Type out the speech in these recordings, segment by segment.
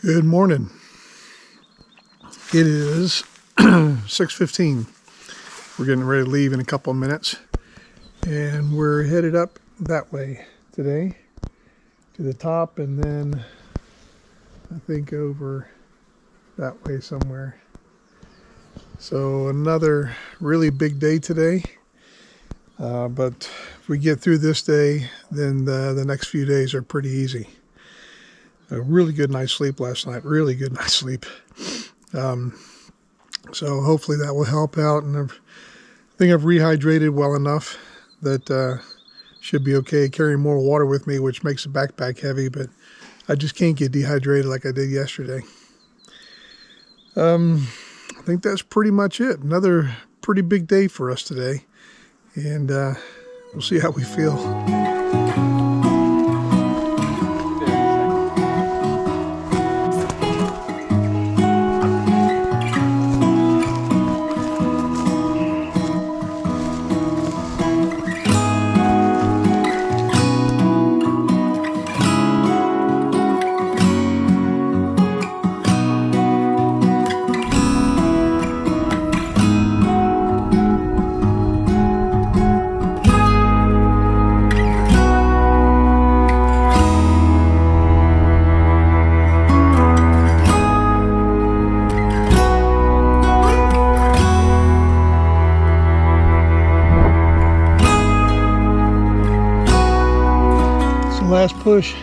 Good morning. It is 6:15. We're getting ready to leave in a couple of minutes, and we're headed up that way today to the top, and then I think over that way somewhere. So another really big day today, but if we get through this day, then the next few days are pretty easy. A really good night's sleep last night. Really good night's sleep. So hopefully that will help out. And I think I've rehydrated well enough that should be okay. Carrying more water with me, which makes the backpack heavy, but I just can't get dehydrated like I did yesterday. I think that's pretty much it. Another pretty big day for us today. And we'll see how we feel. Last push.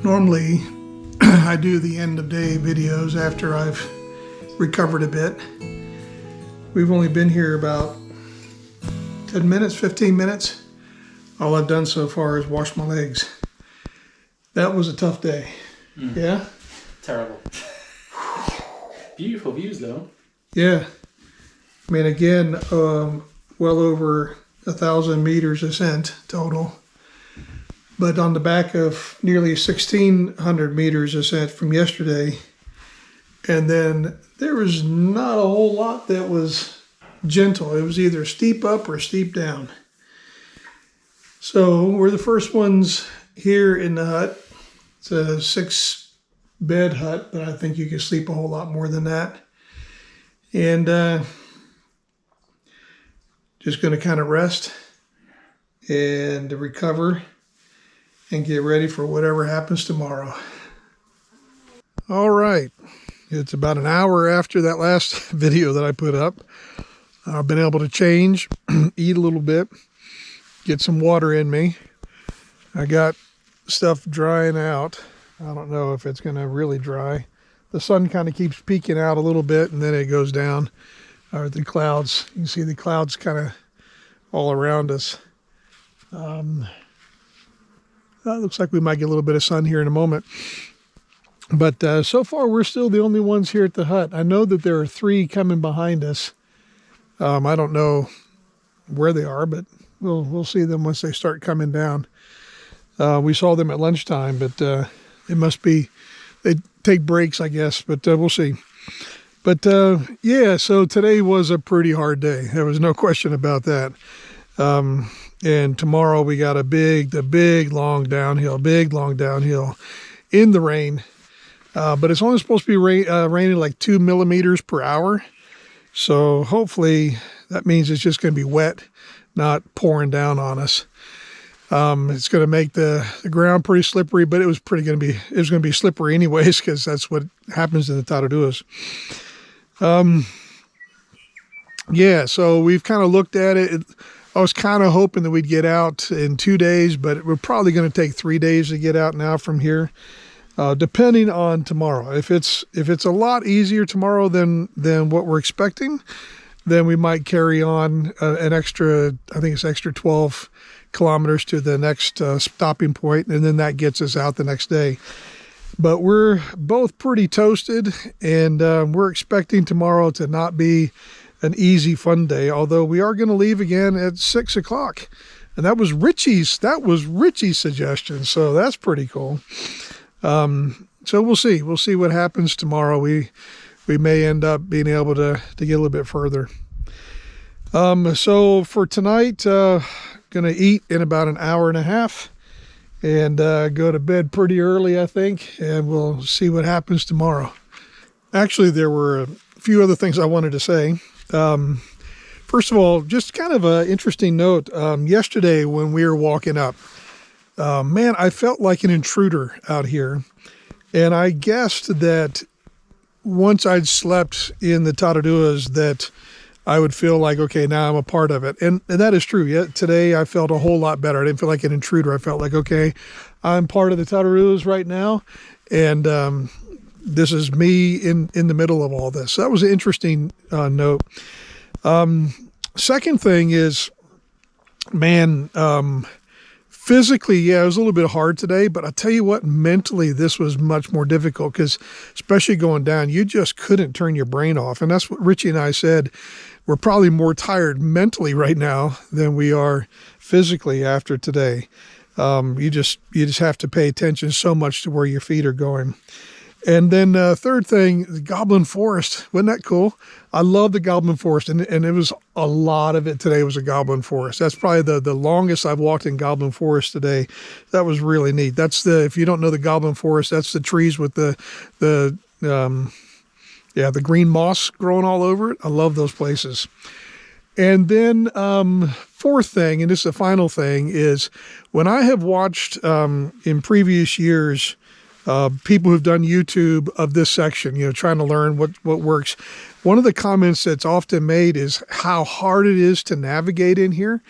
Normally, I do the end of day videos after I've recovered a bit. We've only been here about 10 minutes, 15 minutes. All I've done so far is wash my legs. That was a tough day. Yeah? Terrible. Beautiful views though. Yeah. I mean, again, well over 1,000 meters ascent total. But on the back of nearly 1,600 meters ascent from yesterday. And then there was not a whole lot that was gentle. It was either steep up or steep down. So we're the first ones here in the hut. It's a 6-bed hut, but I think you can sleep a whole lot more than that. And just going to kind of rest and recover and get ready for whatever happens tomorrow. All right. It's about an hour after that last video that I put up. I've been able to change, eat a little bit, get some water in me. I got stuff drying out. I don't know if it's going to really dry. The sun kind of keeps peeking out a little bit and then it goes down. The clouds, you can see the clouds kind of all around us. Looks like we might get a little bit of sun here in a moment. But so far, we're still the only ones here at the hut. I know that there are 3 coming behind us. I don't know where they are, but we'll see them once they start coming down. We saw them at lunchtime, but it must be they take breaks, I guess. But we'll see. But yeah, so today was a pretty hard day. There was no question about that. And tomorrow we got the big long downhill in the rain. But it's only supposed to be raining like 2 millimeters per hour. So hopefully that means it's just going to be wet, not pouring down on us. It's going to make the ground pretty slippery, but it was going to be slippery anyways, because that's what happens in the Tararuas. Yeah, so we've kind of looked at it. I was kind of hoping that we'd get out in 2 days, but we're probably going to take 3 days to get out now from here. Depending on tomorrow. If it's a lot easier tomorrow than what we're expecting, then we might carry on an extra, I think it's extra 12 kilometers to the next stopping point, and then that gets us out the next day. But we're both pretty toasted, and we're expecting tomorrow to not be an easy, fun day, although we are going to leave again at 6 o'clock. And that was Richie's suggestion, so that's pretty cool. So we'll see. We'll see what happens tomorrow. We may end up being able to get a little bit further. So for tonight, going to eat in about an hour and a half and go to bed pretty early, I think, and we'll see what happens tomorrow. Actually, there were a few other things I wanted to say. First of all, just kind of an interesting note. Yesterday when we were walking up, man, I felt like an intruder out here. And I guessed that once I'd slept in the Tararuas that I would feel like, okay, now I'm a part of it. And that is true. Yeah, today I felt a whole lot better. I didn't feel like an intruder. I felt like, okay, I'm part of the Tararuas right now. And this is me in the middle of all this. So that was an interesting note. Second thing is, man, physically, yeah, it was a little bit hard today, but I'll tell you what, mentally, this was much more difficult because especially going down, you just couldn't turn your brain off. And that's what Richie and I said. We're probably more tired mentally right now than we are physically after today. You just have to pay attention so much to where your feet are going. And then third thing, the Goblin Forest. Wasn't that cool? I love the Goblin Forest, and it was a lot of it today was a Goblin Forest. That's probably the longest I've walked in Goblin Forest today. That was really neat. That's if you don't know the Goblin Forest, that's the trees with the green moss growing all over it. I love those places. And then fourth thing, and this is the final thing, is when I have watched in previous years people who've done YouTube of this section, trying to learn what works. One of the comments that's often made is how hard it is to navigate in here.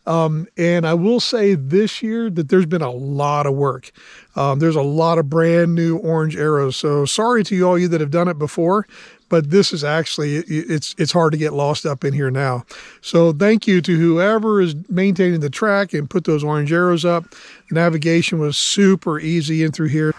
And I will say this year that there's been a lot of work. There's a lot of brand new orange arrows. So sorry to all you that have done it before, but this is actually, it's hard to get lost up in here now. So thank you to whoever is maintaining the track and put those orange arrows up. Navigation was super easy in through here.